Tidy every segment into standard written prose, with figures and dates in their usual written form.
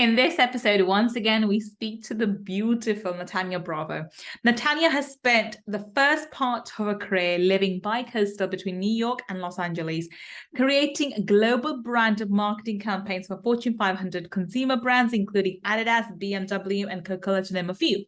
In this episode, once again, we speak to the beautiful Natanya Bravo. Natanya has spent the first part of her career living bi-coastal between New York and Los Angeles, creating global brand marketing campaigns for Fortune 500 consumer brands, including Adidas, BMW, and Coca-Cola, to name a few.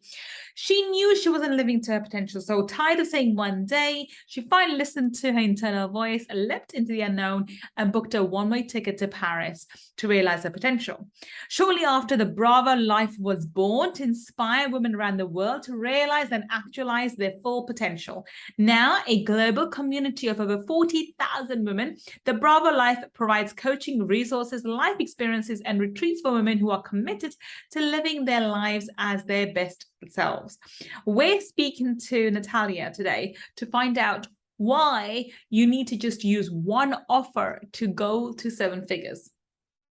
She knew she wasn't living to her potential, so tired of saying one day, she finally listened to her internal voice, leapt into the unknown, and booked a one-way ticket to Paris to realize her potential. Shortly after, the Bravo Life was born to inspire women around the world to realize and actualize their full potential. Now, a global community of over 40,000 women, the Bravo Life provides coaching, resources, life experiences, and retreats for women who are committed to living their lives as their best selves. We're speaking to Natanya today to find out why you need to just use one offer to go to seven figures.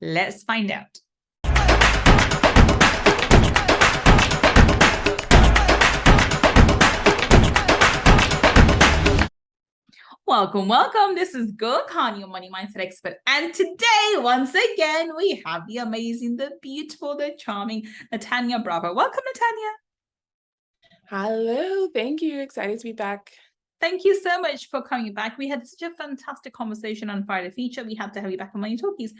Let's find out. Welcome, welcome. This is Gull Khan, your money mindset expert. And today, once again, we have the amazing, the beautiful, the charming Natanya Bravo. Welcome, Natanya. Hello, thank you. Excited to be back. Thank you so much for coming back. We had such a fantastic conversation on Friday Feature. We had to have you back on Money Talkies.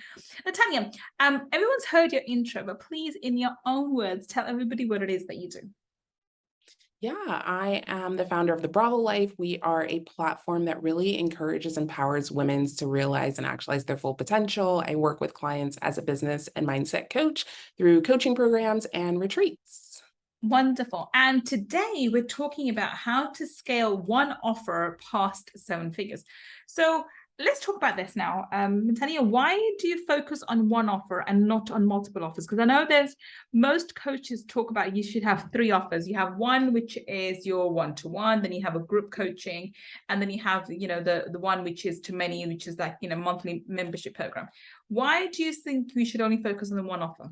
Natanya, everyone's heard your intro, but please, in your own words, tell everybody what it is that you do. Yeah, I am the founder of the Bravo Life. We are a platform that really encourages and empowers women to realize and actualize their full potential. I work with clients as a business and mindset coach through coaching programs and retreats. Wonderful. And today we're talking about how to scale one offer past seven figures. So let's talk about this now. Natanya, why do you focus on one offer and not on multiple offers? Because I know most coaches talk about you should have three offers. You have one, which is your one-to-one, then you have a group coaching, and then you have, the one which is to many, which is like, monthly membership program. Why do you think we should only focus on the one offer?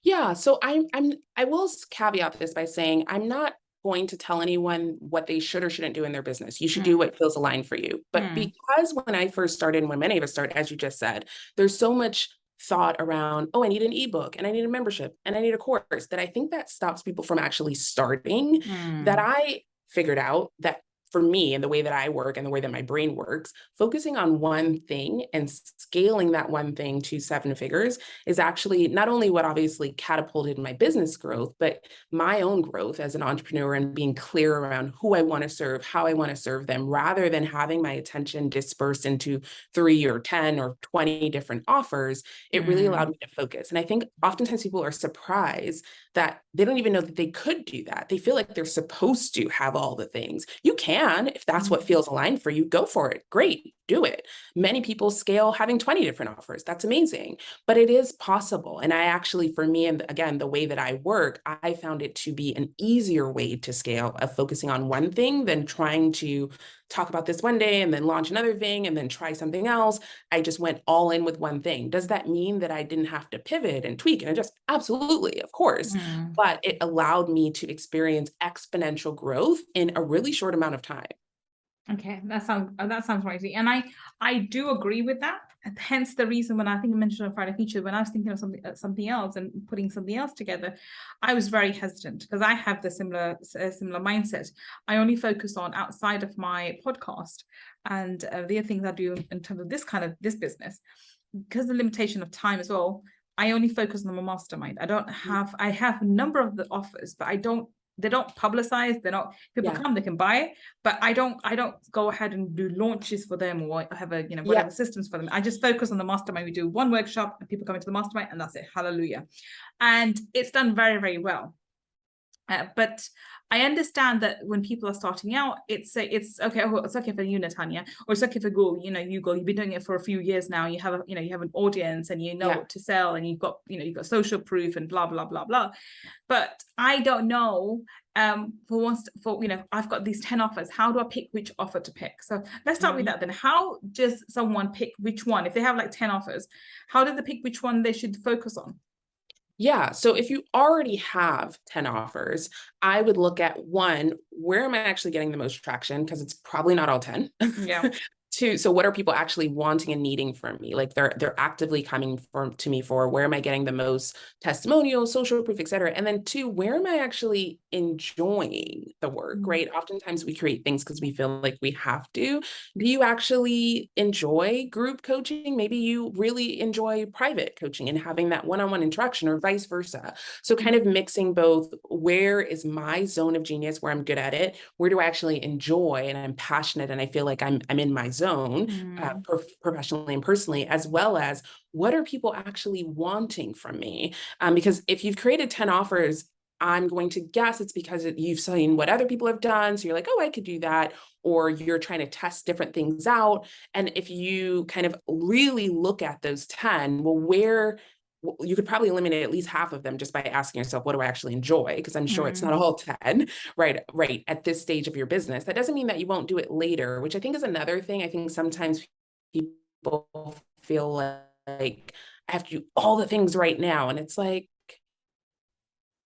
Yeah, so I will caveat this by saying I'm not going to tell anyone what they should or shouldn't do in their business. You should do what feels aligned for you. But because when I first started, and when many of us start, as you just said, there's so much thought around, oh, I need an ebook and I need a membership and I need a course, that I think that stops people from actually starting. That I figured out that for me and the way that I work and the way that my brain works, focusing on one thing and scaling that one thing to seven figures is actually not only what obviously catapulted my business growth, but my own growth as an entrepreneur and being clear around who I want to serve, how I want to serve them, rather than having my attention dispersed into 3 or 10 or 20 different offers. It really allowed me to focus. And I think oftentimes people are surprised that they don't even know that they could do that. They feel like they're supposed to have all the things. You can, if that's what feels aligned for you, go for it. Great, do it. Many people scale having 20 different offers. That's amazing, but it is possible. And I actually, for me, and again, the way that I work, I found it to be an easier way to scale, of focusing on one thing than trying to talk about this one day and then launch another thing and then try something else. I just went all in with one thing. Does that mean that I didn't have to pivot and tweak and adjust? Absolutely, of course. But it allowed me to experience exponential growth in a really short amount of time. Okay, that sounds crazy, and I do agree with that. Hence the reason, when I think I mentioned on Friday Feature, when I was thinking of something else and putting something else together, I was very hesitant because I have the similar mindset. I only focus on outside of my podcast and the other things I do in terms of this business, because of the limitation of time as well. I only focus on my mastermind. I have a number of the offers, but they don't publicize. They're not, people come, they can buy it, but I don't go ahead and do launches for them or have a, whatever systems for them. I just focus on the mastermind. We do one workshop and people come into the mastermind and that's it. Hallelujah. And it's done very, very well. But I understand that when people are starting out, it's okay. It's okay for you, Natanya, or it's okay for Gull. You've been doing it for a few years now. You have an audience, and what to sell, and you've got social proof and blah blah blah blah. But I don't know. I've got these 10 offers. How do I pick which offer to pick? So let's start with that then. How does someone pick which one? If they have like 10 offers, how do they pick which one they should focus on? Yeah. So if you already have 10 offers, I would look at one, where am I actually getting the most traction? Because it's probably not all 10. Yeah. Two, so what are people actually wanting and needing from me? Like they're actively coming to me for, where am I getting the most testimonials, social proof, et cetera? And then two, where am I actually enjoying the work, right? Oftentimes we create things because we feel like we have to. Do you actually enjoy group coaching? Maybe you really enjoy private coaching and having that one-on-one interaction, or vice versa. So kind of mixing both, where is my zone of genius, where I'm good at it? Where do I actually enjoy and I'm passionate and I feel like I'm in my zone, professionally and personally, as well as what are people actually wanting from me? Because if you've created 10 offers, I'm going to guess it's because you've seen what other people have done. So you're like, oh, I could do that. Or you're trying to test different things out. And if you kind of really look at those 10, well, you could probably eliminate at least half of them just by asking yourself, what do I actually enjoy? Because I'm sure it's not all 10, right at this stage of your business. That doesn't mean that you won't do it later, which I think is another thing. I think sometimes people feel like I have to do all the things right now. And it's like,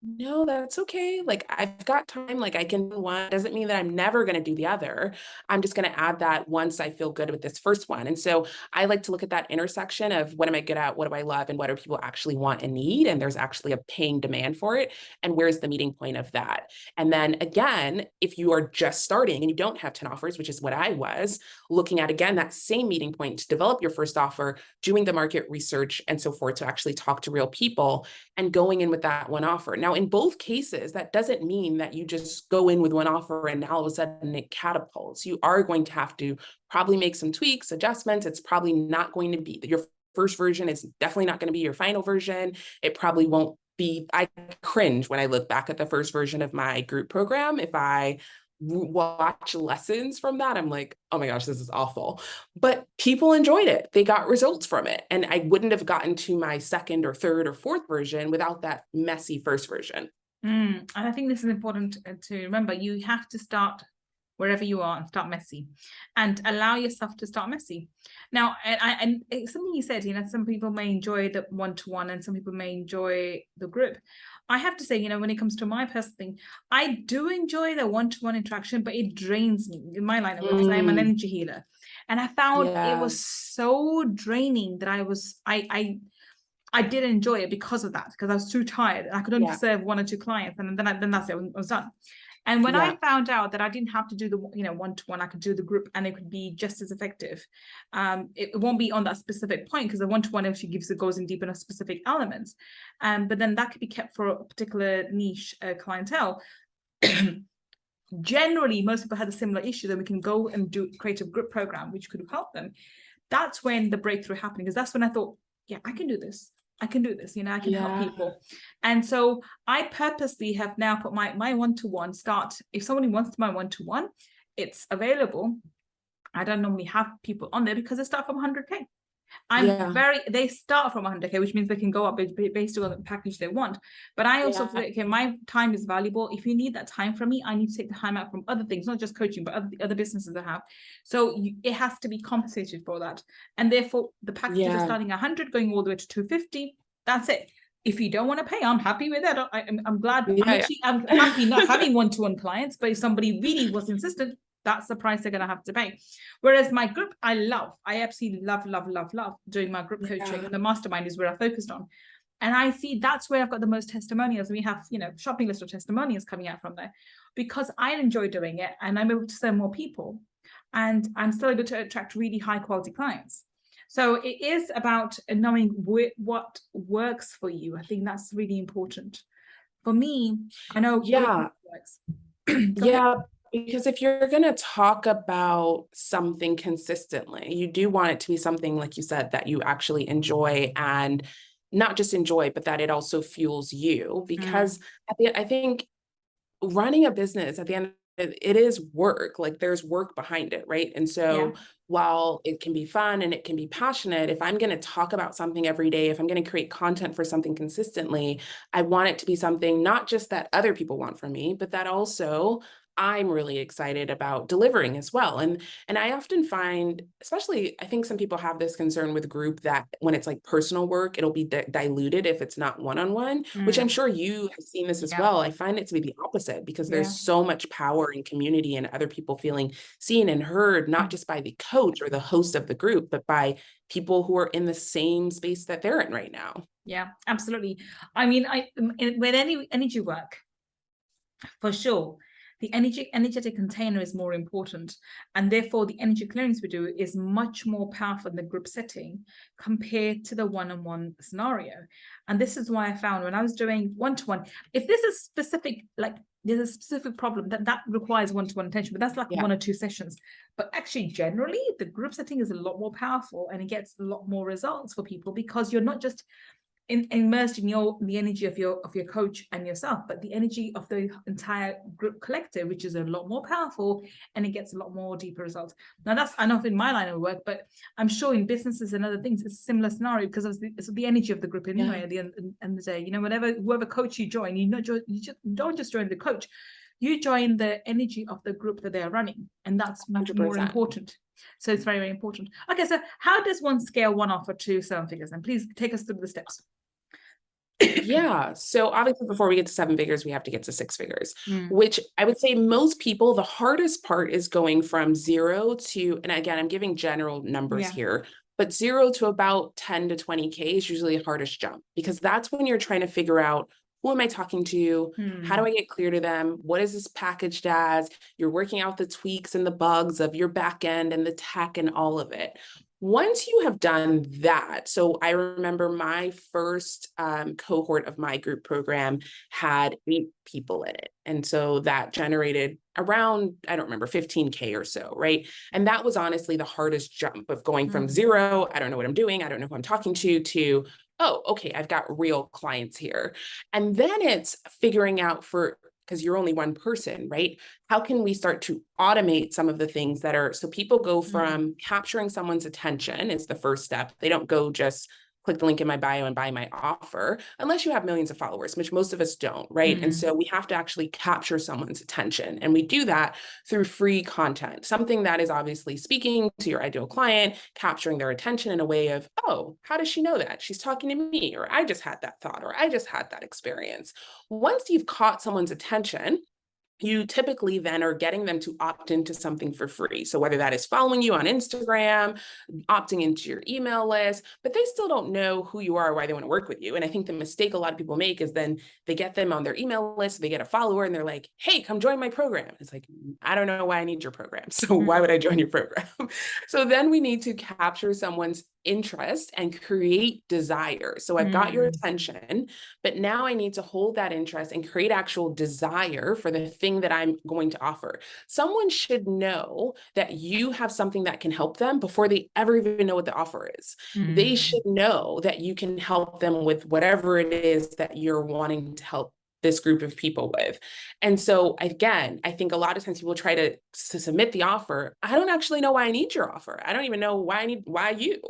no, that's okay. Like I've got time, like I can do one. Doesn't mean that I'm never going to do the other. I'm just going to add that once I feel good with this first one. And so I like to look at that intersection of, what am I good at? What do I love? And what do people actually want and need? And there's actually a paying demand for it. And where's the meeting point of that? And then again, if you are just starting and you don't have 10 offers, which is what I was, looking at again, that same meeting point to develop your first offer, doing the market research and so forth to actually talk to real people and going in with that one offer. Now, in both cases, that doesn't mean that you just go in with one offer and now all of a sudden it catapults. You are going to have to probably make some tweaks, adjustments. It's probably not going to be your first version, is definitely not going to be your final version. It probably won't be. I cringe when I look back at the first version of my group program. If I watch lessons from that, I'm like, oh my gosh, this is awful. But people enjoyed it. They got results from it. And I wouldn't have gotten to my second or third or fourth version without that messy first version. And I think this is important to remember. You have to start wherever you are and start messy, and allow yourself to start messy. Now, and it's something you said, some people may enjoy the one-to-one and some people may enjoy the group. I have to say, when it comes to my personal thing, I do enjoy the one-to-one interaction, but it drains me in my line of work because I am an energy healer. And I found it was so draining that I did enjoy it because of that, because I was too tired and I could only serve one or two clients, and then that's it, I was done. And when I found out that I didn't have to do the one-to-one, I could do the group and it could be just as effective. It won't be on that specific point because the one-to-one actually goes in deep in a specific elements. But then that could be kept for a particular niche clientele. Generally, most people had a similar issue, then we can go and create a group program which could help them. That's when the breakthrough happened, because that's when I thought, yeah, I can do this. I can do this, I can help people. And so I purposely have now put my one-to-one start. If somebody wants my one-to-one, it's available. I don't normally have people on there because they start from 100K. They start from 100K, which means they can go up based on the package they want. But I also feel like, okay, my time is valuable. If you need that time from me, I need to take the time out from other things, not just coaching, but other businesses I have. So it has to be compensated for that. And therefore, the packages are starting 100, going all the way to 250. That's it. If you don't want to pay, I'm happy with that. I'm glad. I'm happy not having one-to-one clients, but if somebody really was insistent, that's the price they're going to have to pay. Whereas my group, I absolutely love doing my group coaching, and the mastermind is where I focused on. And I see that's where I've got the most testimonials. We have, shopping list of testimonials coming out from there, because I enjoy doing it and I'm able to serve more people, and I'm still able to attract really high quality clients. So it is about knowing what works for you. I think that's really important. For me, I know works. Because if you're going to talk about something consistently, you do want it to be something, like you said, that you actually enjoy, and not just enjoy, but that it also fuels you. Because I think running a business, at the end, it is work. Like there's work behind it, right? And so while it can be fun and it can be passionate, if I'm going to talk about something every day, if I'm going to create content for something consistently, I want it to be something not just that other people want from me, but that also I'm really excited about delivering as well. And I often find, especially, I think some people have this concern with group that when it's like personal work, it'll be diluted if it's not one-on-one, which I'm Mm, sure you have seen this as yeah, well. I find it to be the opposite because yeah. there's so much power in community and other people feeling seen and heard, not Mm. just by the coach or the host of the group, but by people who are in the same space that they're in right now. Yeah, absolutely. I mean, with any energy work, for sure, the energetic container is more important, and therefore the energy clearance we do is much more powerful in the group setting compared to the one-on-one scenario. And this is why I found when I was doing one-to-one, if there's a specific, like there's a specific problem that requires one-to-one attention, but that's like Yeah, 1 or 2 sessions. But actually, generally, the group setting is a lot more powerful and it gets a lot more results for people because you're not just immersed in the energy of your coach and yourself, but the energy of the entire group collective, which is a lot more powerful, and it gets a lot more deeper results. Now that's, I know, in my line of work, but I'm sure in businesses and other things it's a similar scenario because it's the energy of the group anyway. yeah, At the end of the day, whenever whoever coach you join, don't just join the coach, you join the energy of the group that they are running, and that's much more 100%. important. So it's very, very important. Okay, so how does one scale one offer to 7 figures? And please take us through the steps. Yeah. So obviously, before we get to 7 figures, we have to get to 6 figures, Mm, which I would say most people, the hardest part is going from zero to, and again, I'm giving general numbers yeah. here, but zero to about 10 to 20K is usually the hardest jump because that's when you're trying to figure out who am I talking to? How do Hmm. I get clear to them? What is this packaged as? You're working out the tweaks and the bugs of your back end and the tech and all of it. Once you have done that, so I remember my first cohort of my group program had 8 people in it. And so that generated around, I don't remember, 15K or so, right? And that was honestly the hardest jump of going from Mm, zero, I don't know what I'm doing, I don't know who I'm talking to, oh, okay, I've got real clients here. And then it's figuring out because you're only one person, right? How can we start to automate some of the things that are, so people go mm, from capturing someone's attention is the first step. They don't go just click the link in my bio and buy my offer unless you have millions of followers, which most of us don't, right? And mm, so we have to actually capture someone's attention. And we do that through free content, something that is obviously speaking to your ideal client, capturing their attention in a way of, oh, how does she know that? She's talking to me, or I just had that thought, or I just had that experience. Once you've caught someone's attention, you typically then are getting them to opt into something for free. So whether that is following you on Instagram, opting into your email list, but they still don't know who you are or why they want to work with you. And I think the mistake a lot of people make is then they get them on their email list, they get a follower and they're like, hey, come join my program. It's like, I don't know why I need your program. So why mm, would I join your program? So then we need to capture someone's interest and create desire. So I've got your mm, attention, but now I need to hold that interest and create actual desire for the thing that I'm going to offer. Someone should know that you have something that can help them before they ever even know what the offer is. They mm, should know that you can help them with whatever it is that you're wanting to help this group of people with. And so again, I think a lot of times people try to submit the offer. I don't actually know why I need your offer. I don't even know why you.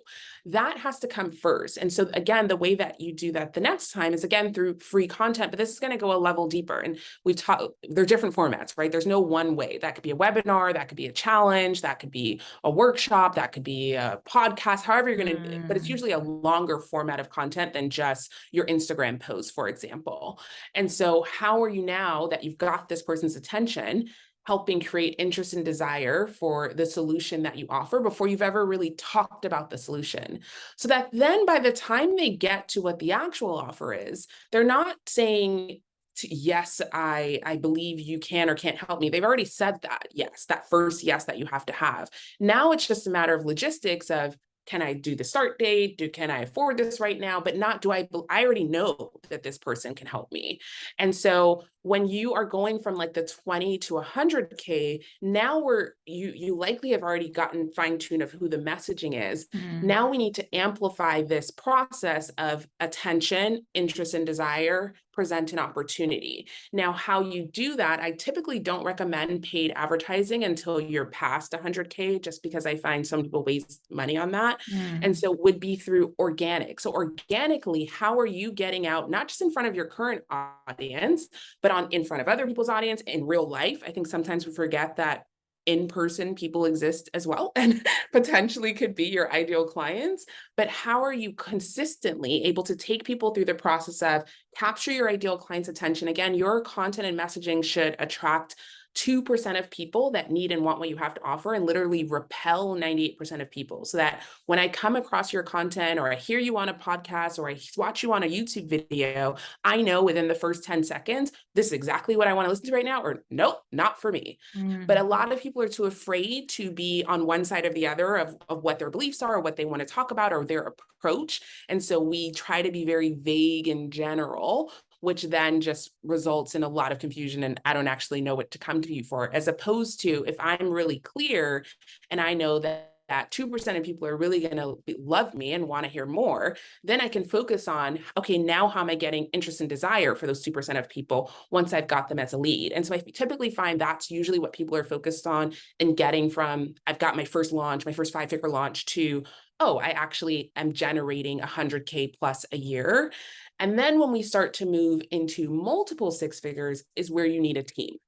That has to come first. And so again, the way that you do that the next time is again through free content, but this is going to go a level deeper. And we've taught, there are different formats, right? There's no one way. That could be a webinar, that could be a challenge, that could be a workshop, that could be a podcast, however you're going to, but it's mm, usually a longer format of content than just your Instagram post, for example. And so how are you, now that you've got this person's attention, helping create interest and desire for the solution that you offer before you've ever really talked about the solution? So that then by the time they get to what the actual offer is, they're not saying, yes, I believe you can or can't help me. They've already said that, yes, that first yes that you have to have. Now it's just a matter of logistics of, can I do the start date? Can I afford this right now? But not, I already know that this person can help me. And so when you are going from like the 20 to 100K, now you likely have already gotten fine tuned of who the messaging is. mm, Now we need to amplify this process of attention, interest, and desire, present an opportunity. Now, how you do that, I typically don't recommend paid advertising until you're past 100K, just because I find some people waste money on that. And mm, so would be through organic. So organically, how are you getting out, not just in front of your current audience, but in front of other people's audience in real life. I think sometimes we forget that in-person people exist as well and potentially could be your ideal clients. But how are you consistently able to take people through the process of capture your ideal client's attention? Again, your content and messaging should attract 2% of people that need and want what you have to offer and literally repel 98% of people, so that when I come across your content or I hear you on a podcast or I watch you on a YouTube video, I know within the first 10 seconds, this is exactly what I want to listen to right now, or nope, not for me. But a lot of people are too afraid to be on one side or the other of what their beliefs are or what they want to talk about or their approach. And so we try to be very vague in general, which then just results in a lot of confusion and I don't actually know what to come to you for, as opposed to if I'm really clear and I know that 2% of people are really going to love me and want to hear more, then I can focus on, okay, now how am I getting interest and desire for those 2% of people once I've got them as a lead? And so I typically find that's usually what people are focused on and getting from, I've got my first launch, my first 5-figure launch, to, oh, I actually am generating 100K plus a year. And then when we start to move into multiple 6 figures is where you need a team.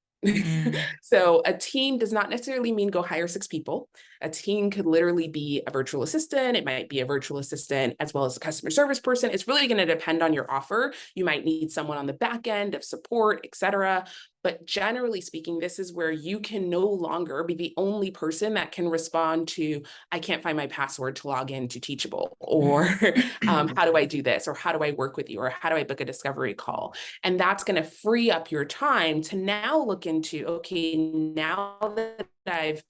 So a team does not necessarily mean go hire 6 people. A team could literally be a virtual assistant. It might be a virtual assistant as well as a customer service person. It's really going to depend on your offer. You might need someone on the back end of support, et cetera. But generally speaking, this is where you can no longer be the only person that can respond to, I can't find my password to log into Teachable, or how do I do this? Or how do I work with you? Or how do I book a discovery call? And that's going to free up your time to now look into, okay, now that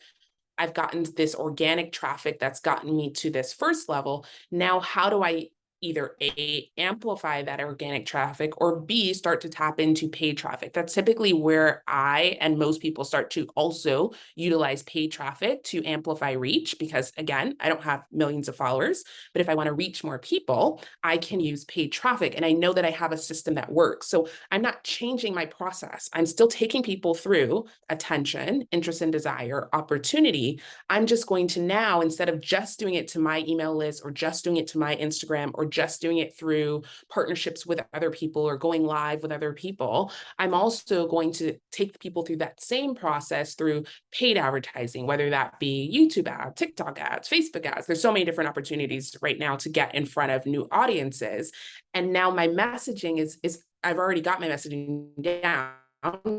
I've gotten this organic traffic that's gotten me to this first level, now how do I either A, amplify that organic traffic, or B, start to tap into paid traffic? That's typically where I and most people start to also utilize paid traffic to amplify reach, because again, I don't have millions of followers, but if I want to reach more people, I can use paid traffic. And I know that I have a system that works. So I'm not changing my process. I'm still taking people through attention, interest and desire, opportunity. I'm just going to now, instead of just doing it to my email list or just doing it to my Instagram or just doing it through partnerships with other people or going live with other people, I'm also going to take people through that same process through paid advertising, whether that be YouTube ads, TikTok ads, Facebook ads. There's so many different opportunities right now to get in front of new audiences. And now my messaging is I've already got my messaging down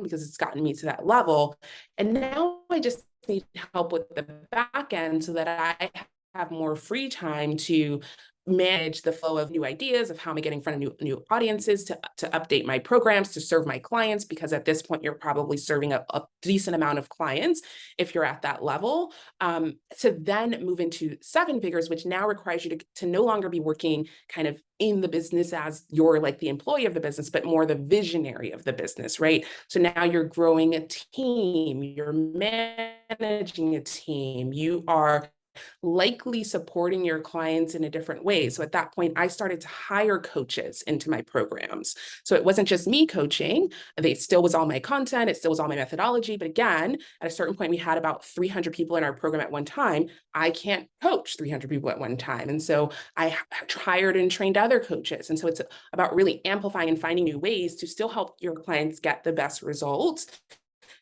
because it's gotten me to that level. And now I just need help with the back end so that I have more free time to manage the flow of new ideas of how am I getting in front of new audiences, to update my programs, to serve my clients, because at this point you're probably serving a decent amount of clients if you're at that level, to then move into 7 figures, which now requires you to no longer be working kind of in the business as you're like the employee of the business, but more the visionary of the business, right? So now you're growing a team, you're managing a team, you are likely supporting your clients in a different way. So at that point, I started to hire coaches into my programs. So it wasn't just me coaching. It still was all my content. It still was all my methodology. But again, at a certain point, we had about 300 people in our program at one time. I can't coach 300 people at one time. And so I hired and trained other coaches. And so it's about really amplifying and finding new ways to still help your clients get the best results,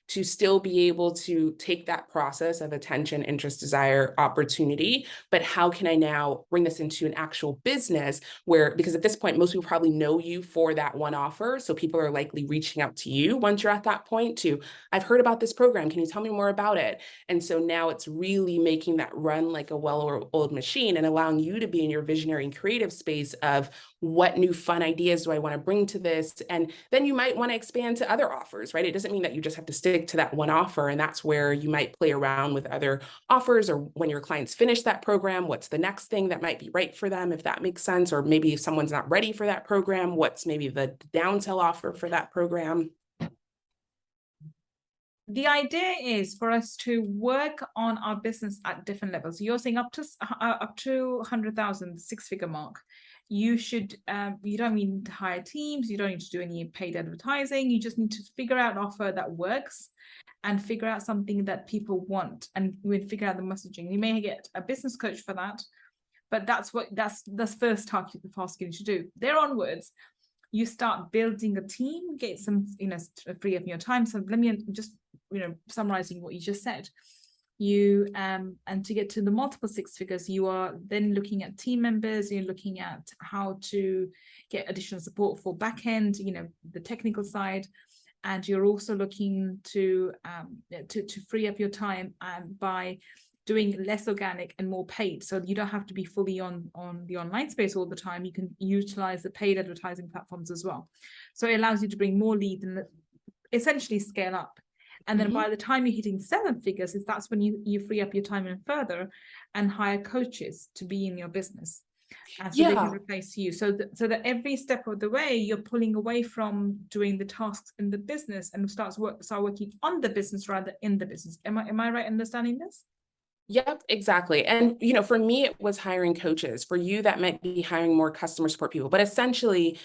to still be able to take that process of attention, interest, desire, opportunity, but how can I now bring this into an actual business where, because at this point, most people probably know you for that one offer. So people are likely reaching out to you once you're at that point to, I've heard about this program. Can you tell me more about it? And so now it's really making that run like a well-oiled machine and allowing you to be in your visionary and creative space of what new fun ideas do I want to bring to this? And then you might want to expand to other offers, right? It doesn't mean that you just have to stick to that one offer. And that's where you might play around with other offers, or when your clients finish that program, what's the next thing that might be right for them, if that makes sense? Or maybe if someone's not ready for that program, what's maybe the downsell offer for that program? The idea is for us to work on our business at different levels. You're saying up to 100,000, 6-figure mark. You should, you don't need to hire teams. You don't need to do any paid advertising. You just need to figure out an offer that works and figure out something that people want, and we figure out the messaging. You may get a business coach for that, but that's first task you to do. There onwards, you start building a team, get some, free up your time. So let me just, summarizing what you just said. You and to get to the multiple six figures, you are then looking at team members, you're looking at how to get additional support for back end, the technical side, and you're also looking to free up your time by doing less organic and more paid. So you don't have to be fully on the online space all the time. You can utilize the paid advertising platforms as well. So it allows you to bring more leads and essentially scale up. And then by the time you're hitting 7 figures, that's when you free up your time even further and hire coaches to be in your business. And so they can replace you. So that every step of the way, you're pulling away from doing the tasks in the business and start working on the business rather in the business. Am I right understanding this? Yep, exactly. And, for me, it was hiring coaches. For you, that might be hiring more customer support people. But essentially,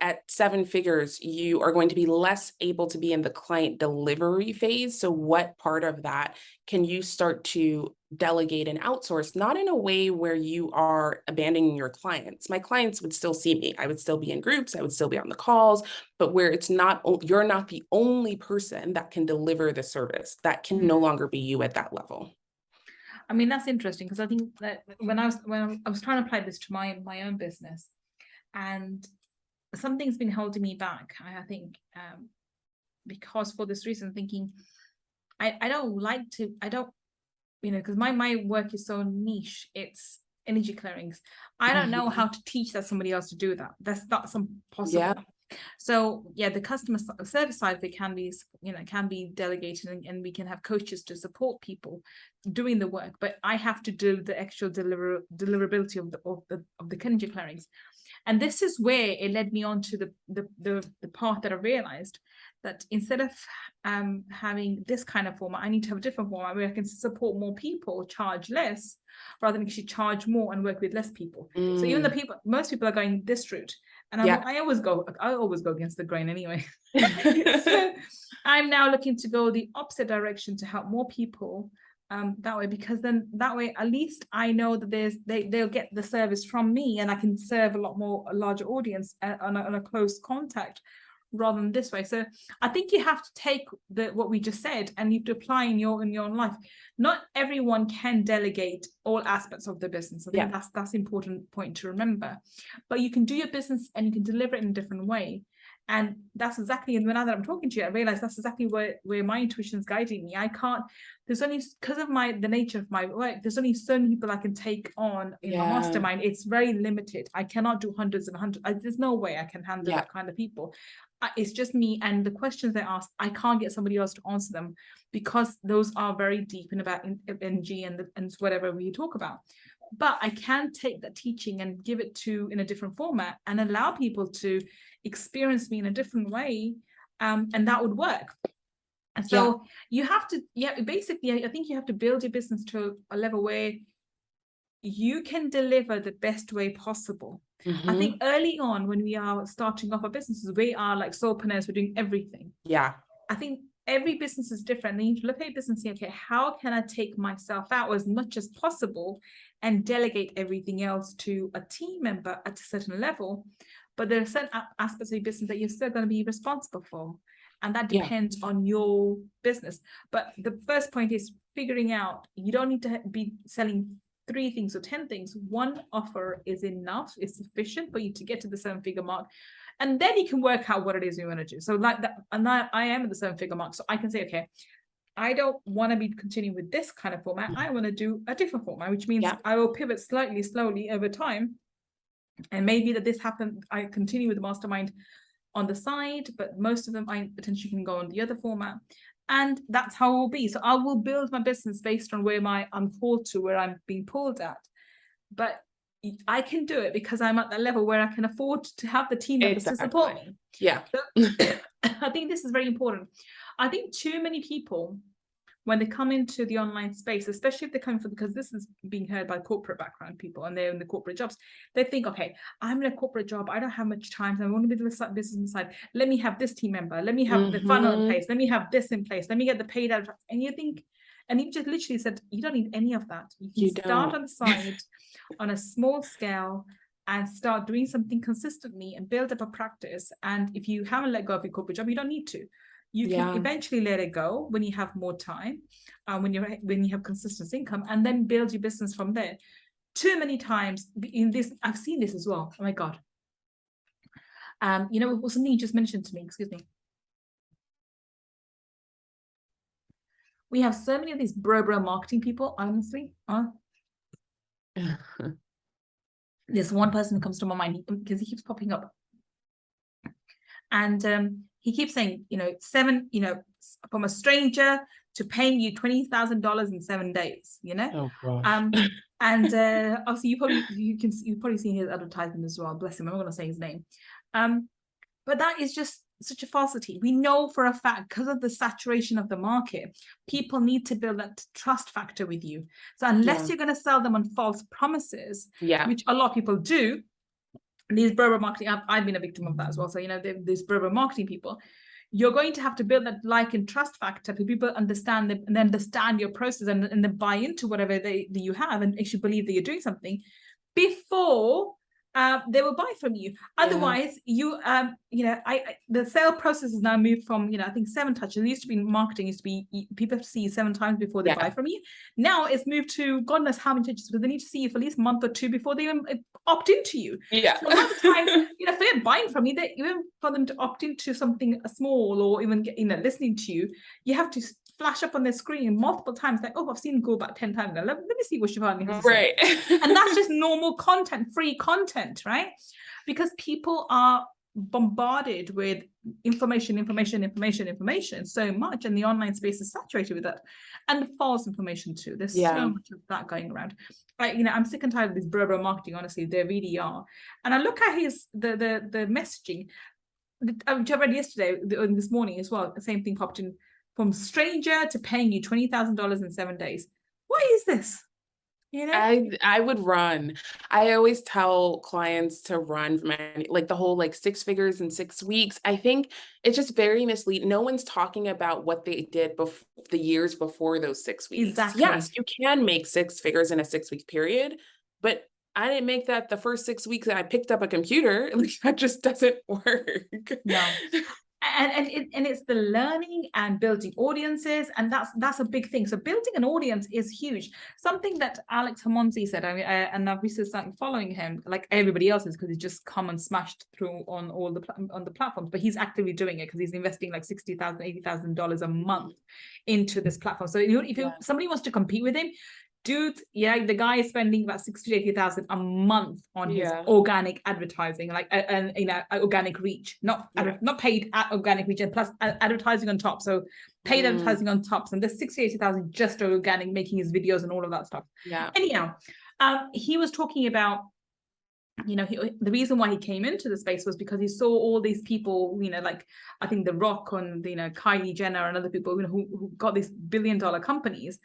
at 7 figures, you are going to be less able to be in the client delivery phase. So what part of that can you start to delegate and outsource, not in a way where you are abandoning your clients? My clients would still see me. I would still be in groups. I would still be on the calls, but where it's not, you're not the only person that can deliver the service. That can no longer be you at that level. I mean, that's interesting because I think that when I was trying to apply this to my own business, and something's been holding me back, I think, because for this reason, thinking I don't like to, because my work is so niche. It's energy clearings. I don't know how to teach that somebody else to do that. That's not possible. Yeah. So the customer service side of it can be delegated, and we can have coaches to support people doing the work. But I have to do the actual deliverability of the energy clearings. And this is where it led me on to the path that I realized that instead of having this kind of format, I need to have a different format where I can support more people, charge less, rather than actually charge more and work with less people. So even most people are going this route, and I always go against the grain anyway. So I'm now looking to go the opposite direction to help more people that way, because then that way at least I know that they'll get the service from me, and I can serve a larger audience on a close contact rather than this way. So I think you have to take what we just said and you have to apply in your own life. Not everyone can delegate all aspects of the business. I think that's an important point to remember. But you can do your business and you can deliver it in a different way. And that's exactly, and now that I'm talking to you, I realize that's exactly where my intuition is guiding me. I can't, there's only, because of the nature of my work, there's only so many people I can take on in my mastermind. It's very limited. I cannot do hundreds and hundreds. There's no way I can handle that kind of people. It's just me, and the questions they ask, I can't get somebody else to answer them, because those are very deep and about energy and whatever we talk about. But I can take that teaching and give it in a different format and allow people to experience me in a different way, and that would work. And so you have to, basically, I think you have to build your business to a level where you can deliver the best way possible. I think early on, when we are starting off our businesses, we are like solopreneurs, we're doing everything. I think every business is different. Then you look at your business and say, okay, how can I take myself out as much as possible and delegate everything else to a team member at a certain level? But there are certain aspects of your business that you're still going to be responsible for. And that depends on your business. But the first point is figuring out, you don't need to be selling 3 things or 10 things. One offer is enough, is sufficient for you to get to the 7-figure mark. And then you can work out what it is you want to do. So like that, and I am at the 7-figure mark. So I can say, okay, I don't want to be continuing with this kind of format. I want to do a different format, which means I will pivot slowly over time. And maybe that this happened, I continue with the mastermind on the side, but most of them I potentially can go on the other format. And that's how it will be. So I will build my business based on where I'm called to, where I'm being pulled at. But I can do it because I'm at that level where I can afford to have the team members to support me. So I think this is very important. I think too many people, when they come into the online space, especially if they come from, because this is being heard by corporate background people and they're in the corporate jobs, they think, okay, I'm in a corporate job, I don't have much time, so I want to be the business inside. Let me have this team member, let me have the funnel in place, let me have this in place, let me get the paid ad. And you think, and you just literally said, you don't need any of that. You can start on the side on a small scale, and start doing something consistently and build up a practice. And if you haven't let go of your corporate job, you don't need to. You can eventually let it go when you have more time, when you have consistent income, and then build your business from there. Too many times in this, I've seen this as well. Oh my God. You know, it was something you just mentioned to me, excuse me. We have so many of these bro marketing people, honestly. There's one person who comes to my mind because he keeps popping up. And he keeps saying, you know, from a stranger to paying you $20,000 in 7 days, you know? Oh, gosh. And obviously you've probably seen his advertisement as well. Bless him, I'm not gonna say his name. But that is just such a falsity. We know for a fact, because of the saturation of the market, people need to build that trust factor with you. So unless you're going to sell them on false promises, which a lot of people do, these bro marketing, I've been a victim of that as well. So, you know, these bro marketing people, you're going to have to build that like and trust factor for people understand and understand your process and then buy into whatever you have and actually believe that you're doing something before they will buy from you. Otherwise, the sale process has now moved from, I think 7 touches. It used to be marketing, used to be people have to see you 7 times before they buy from you. Now it's moved to God knows how many touches, but they need to see you for at least a month or 2 before they even opt into you. So a lot of times, if they're buying from you, even for them to opt into something small or even get, listening to you, you have to flash up on their screen multiple times, like, oh, I've seen Go about 10 times. Let me see what Shivani has to say. And that's just normal content, free content, right? Because people are bombarded with information so much, and the online space is saturated with that, and false information too. There's so much of that going around. I'm sick and tired of this bro marketing. Honestly, they really are. And I look at the messaging, which I read yesterday, this morning as well. The same thing popped in. From stranger to paying you $20,000 in 7 days. What is this? I would run. I always tell clients to run from like the whole 6 figures in 6 weeks. I think it's just very misleading. No one's talking about what they did the years before those 6 weeks. Exactly. Yes, you can make 6 figures in a 6-week period, but I didn't make that the first 6 weeks that I picked up a computer. That just doesn't work. No. And it's the learning and building audiences, and that's a big thing. So building an audience is huge. Something that Alex Hamonzi said, and I've recently started following him, like everybody else is, because he's just come and smashed through on all the platforms. But he's actively doing it because he's investing like $60,000, $80,000 a month into this platform. So if somebody wants to compete with him, dude, the guy is spending about 60 to 80,000 a month on his organic advertising, organic reach, not paid organic reach, and plus advertising on top. So paid advertising on top, and there's 60, 80,000 just organic, making his videos and all of that stuff. Anyhow, he was talking about, the reason why he came into the space was because he saw all these people, like I think The Rock and Kylie Jenner and other people who got these billion-dollar companies.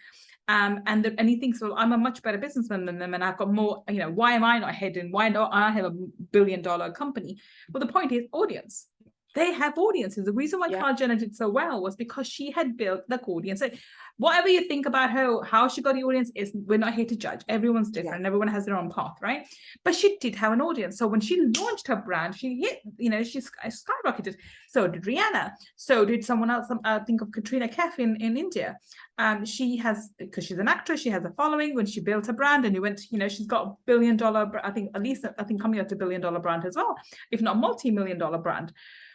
And he thinks, well, I'm a much better businessman than them, and I've got more, why am I not ahead, and why don't I have a billion-dollar company? Well, the point is audience. They have audiences. The reason why Kylie Jenner did so well was because she had built the audience. So whatever you think about her, how she got the audience, we're not here to judge. Everyone's different. Everyone has their own path, right? But she did have an audience. So when she launched her brand, she hit, she skyrocketed. So did Rihanna. So did someone else. Think of Katrina Kaif in India. She has, because she's an actress, she has a following. When she built her brand, and she's got $1 billion, I think coming out to $1 billion brand as well, if not multi-million-dollar brand.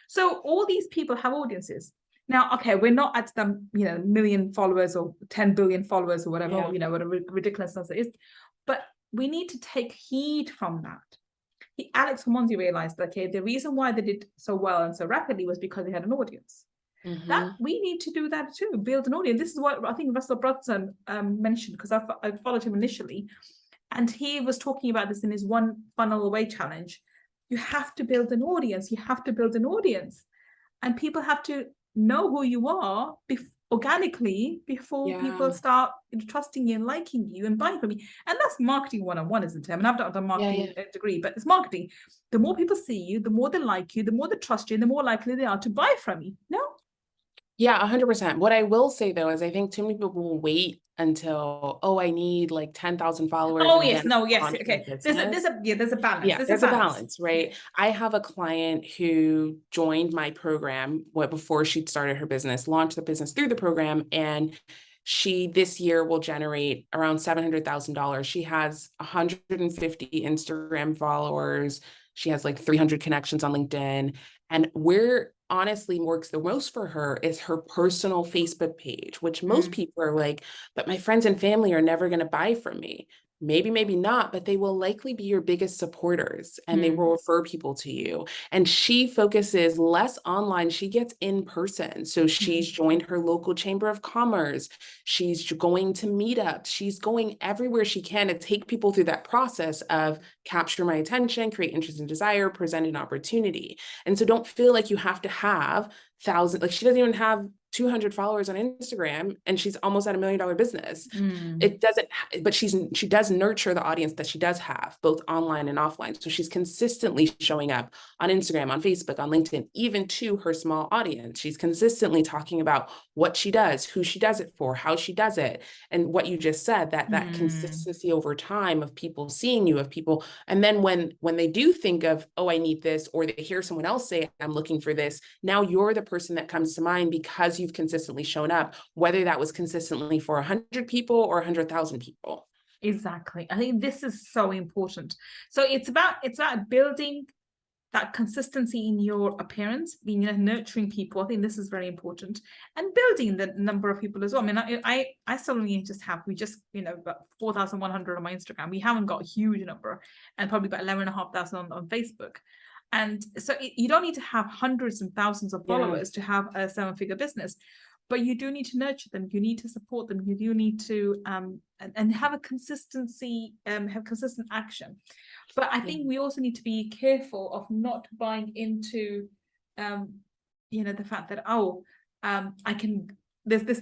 So all these people have audiences. Now, okay, we're not at the million followers or 10 billion followers or whatever, whatever ridiculousness it is, but we need to take heed from that. Alex Hamonzi realized that, okay, the reason why they did so well and so rapidly was because they had an audience. That we need to do that too, build an audience. This is what I think Russell Brunson mentioned, because I followed him initially, and he was talking about this in his One Funnel Away challenge. You have to build an audience. And people have to know who you are organically before people start trusting you and liking you and buying from you. And that's marketing 101, isn't it? I mean, I've not done marketing degree, but it's marketing. The more people see you, the more they like you, the more they trust you, and the more likely they are to buy from you. No? Yeah, 100%. What I will say though is I think too many people will wait until, oh, I need like 10,000 followers Oh and yes, then no, yes, launch my okay. business. There's a balance. Yeah, There's a there's a balance. balance, right? I have a client who joined my program before she'd started her business, launched the business through the program, and she this year will generate around $700,000. She has 150 Instagram followers. She has like 300 connections on LinkedIn. And where honestly works the most for her is her personal Facebook page, which most people are like, but my friends and family are never going to buy from me. Maybe, maybe not, but they will likely be your biggest supporters and they will refer people to you. And she focuses less online. She gets in person. So she's joined her local chamber of commerce. She's going to meetups. She's going everywhere she can to take people through that process of capture my attention, create interest and desire, present an opportunity. And so don't feel like you have to have thousands, like she doesn't even have 200 followers on Instagram and she's almost at $1 million business. It doesn't, but she does nurture the audience that she does have, both online and offline. So she's consistently showing up on Instagram, on Facebook, on LinkedIn, even to her small audience. She's consistently talking about what she does, who she does it for, how she does it. And what you just said, that consistency over time of people seeing you, of people. And then when they do think of, oh, I need this, or they hear someone else say, I'm looking for this, now you're the person that comes to mind because you've consistently shown up, whether that was consistently for 100 people or 100,000 people. Exactly. I think this is so important. So it's about building that consistency in your appearance, being nurturing people. I think this is very important, and building the number of people as well. I mean, I still only just have, we just, about 4,100 on my Instagram. We haven't got a huge number, and probably about 11,500 on Facebook. And so you don't need to have hundreds and thousands of followers to have a 7-figure business, but you do need to nurture them. You need to support them. You do need to and have a consistency, have consistent action. But I think we also need to be careful of not buying into, the fact that, I can. This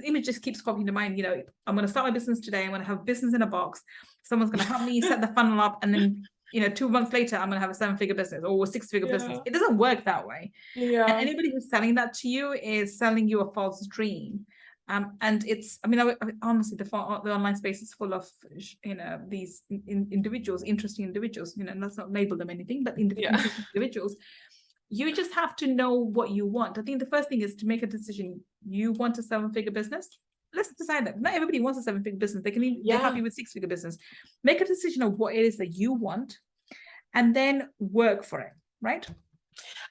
image just keeps popping to mind. I'm going to start my business today. I'm going to have business in a box. Someone's going to help me set the funnel up, and then 2 months later, I'm going to have a 7-figure business or a 6-figure business. It doesn't work that way. And anybody who's selling that to you is selling you a false dream. And it's, honestly, the online space is full of, these individuals, interesting individuals, let's not label them anything, but interesting individuals. You just have to know what you want. I think the first thing is to make a decision. You want a 7-figure business? Let's decide that. Not everybody wants a 7-figure business. They're happy with 6-figure business. Make a decision of what it is that you want, and then work for it, right?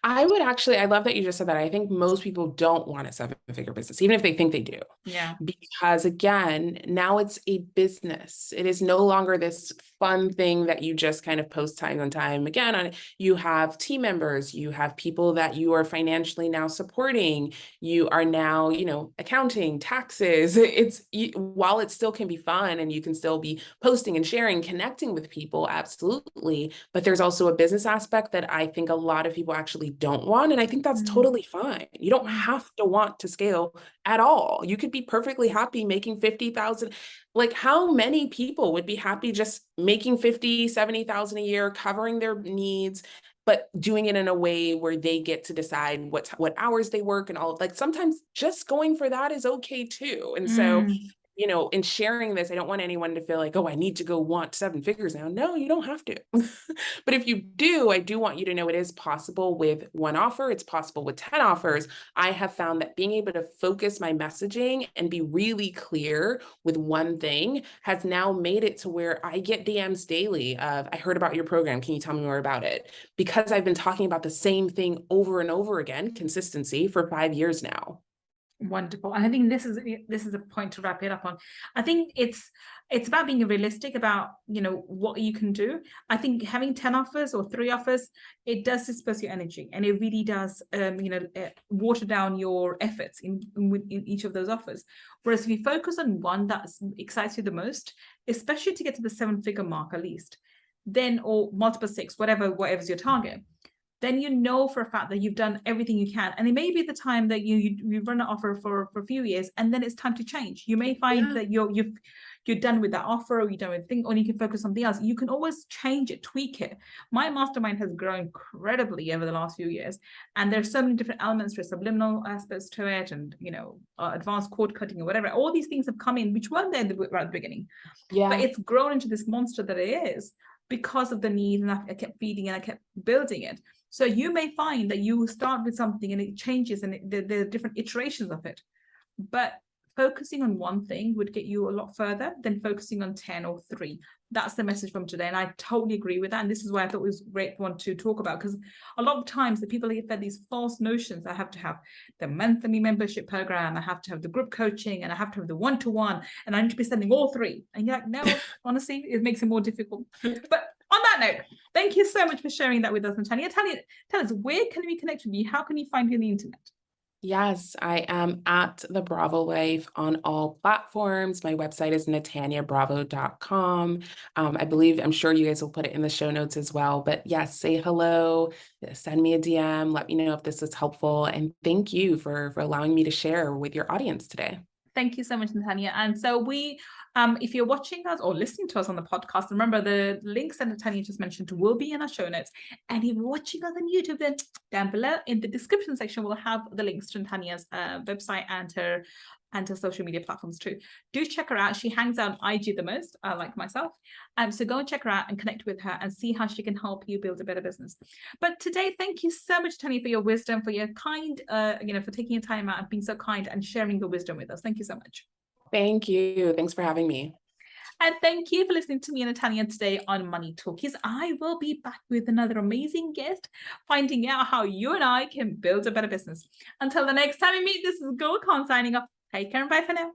I love that you just said that. I think most people don't want a 7-figure business, even if they think they do. Yeah. Because again, now it's a business. It is no longer this fun thing that you just kind of post time and time again on. You have team members, you have people that you are financially now supporting. You are now, accounting, taxes. While it still can be fun and you can still be posting and sharing, connecting with people, absolutely. But there's also a business aspect that I think a lot of people actually don't want. And I think that's totally fine. You don't have to want to scale at all. You could be perfectly happy making 50,000. Like, how many people would be happy just making 50, 70,000 a year, covering their needs, but doing it in a way where they get to decide what hours they work and all. Like, sometimes just going for that is okay too. And so, in sharing this, I don't want anyone to feel like, oh, I need to go want 7 figures now. No, you don't have to. But if you do, I do want you to know it is possible with 1 offer. It's possible with 10 offers. I have found that being able to focus my messaging and be really clear with one thing has now made it to where I get DMs daily of, I heard about your program. Can you tell me more about it? Because I've been talking about the same thing over and over again, consistency, for 5 years now. Wonderful. And I think this is a point to wrap it up on. I think it's about being realistic about what you can do. I think having 10 offers or 3 offers, it does disperse your energy, and it really does water down your efforts in each of those offers. Whereas if you focus on one that excites you the most, especially to get to the 7-figure mark at least, then, or multiple 6, whatever's your target, then you know for a fact that you've done everything you can. And it may be the time that you run an offer for a few years, and then it's time to change. You may find that you're done with that offer, or you're done with thing, or you can focus on something else. You can always change it, tweak it. My mastermind has grown incredibly over the last few years, and there's so many different elements to it, subliminal aspects to it, and advanced cord cutting or whatever. All these things have come in, which weren't there right at the beginning. But it's grown into this monster that it is because of the need, and I kept feeding and I kept building it. So you may find that you start with something and it changes, and there are different iterations of it. But focusing on one thing would get you a lot further than focusing on 10 or 3. That's the message from today. And I totally agree with that. And this is why I thought it was a great one to talk about, because a lot of times the people get fed these false notions. I have to have the monthly membership program, I have to have the group coaching, and I have to have the one-to-one, and I need to be sending all 3. And you're like, no, honestly, it makes it more difficult. But on that note, thank you so much for sharing that with us, Natanya. Tell us, where can we connect with you? How can we find you on the internet? Yes, I am at the Bravo Wife on all platforms. My website is natanyabravo.com. I'm sure you guys will put it in the show notes as well. But yes, say hello, send me a DM, let me know if this was helpful. And thank you for allowing me to share with your audience today. Thank you so much, Natanya. And so if you're watching us or listening to us on the podcast, remember the links that Natanya just mentioned will be in our show notes. And if you're watching us on YouTube, then down below in the description section, we'll have the links to Natanya's website and her social media platforms too. Do check her out. She hangs out on IG the most, like myself. So go and check her out and connect with her and see how she can help you build a better business. But today, thank you so much, Tanya, for your wisdom, for your kind, for taking your time out and being so kind and sharing your wisdom with us. Thank you so much. Thank you. Thanks for having me. And thank you for listening to me and Natanya today on Money Talkies. I will be back with another amazing guest, finding out how you and I can build a better business. Until the next time we meet, this is Gull Khan signing off. Take care and bye for now.